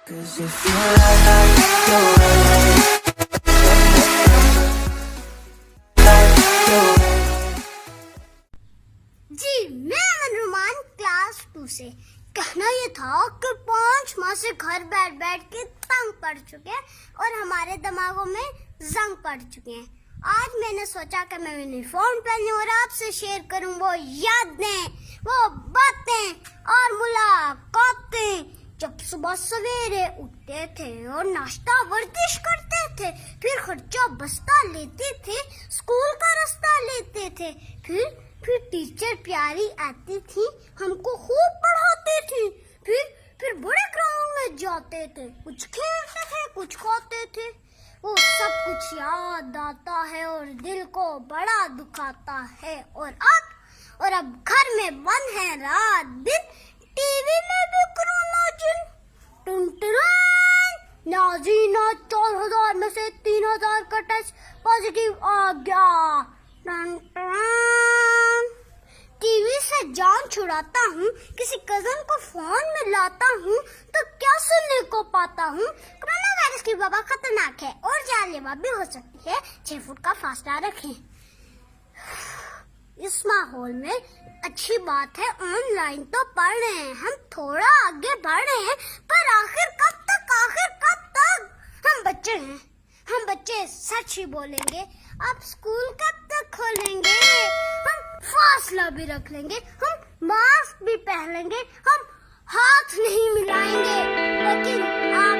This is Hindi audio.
जी मैं अमन रुमान क्लास 2 से। कहना ये था कि 5 माह से घर बैठ बैठ के तंग पड़ चुके हैं और हमारे दिमागों में जंग पड़ चुके हैं। आज मैंने सोचा कि मैं यूनिफॉर्म पहनूं और आपसे शेयर करूं वो यादें, वो बातें और मुलाकातें जब सुबह सवेरे उठते थे और नाश्ता वर्जिश करते थे, फिर खर्चा बस्ता लेते थे, स्कूल का रास्ता लेते थे, फिर टीचर प्यारी आती थी, हमको खूब पढ़ाते थे, फिर बड़े ग्राउंड में जाते थे, कुछ खेलते थे, कुछ खाते थे। वो सब कुछ याद आता है और दिल को बड़ा दुखाता है। और अब घर में बंद है रात दिन, टीवी में भी कोरोना जिन। नाजीना 4000 में से 3000 का टेस्ट पॉजिटिव आ गया। टीवी से जान छुड़ाता हूँ, किसी कजन को फोन में लाता हूँ तो क्या सुनने को पाता हूँ। कोरोना वायरस की वबा खतरनाक है और जानलेवा भी हो सकती है, 6 फुट का फासला रखें। इस माहौल में अच्छी बात है ऑनलाइन तो पढ़ रहे हैं, हम थोड़ा आगे बढ़ रहे हैं, पर आखिर कब तक हम बच्चे हैं, हम बच्चे सच ही बोलेंगे। अब स्कूल कब तक खोलेंगे, हम फासला भी रख लेंगे, हम मास्क भी पहनेंगे, हम हाथ नहीं मिलाएंगे, लेकिन आप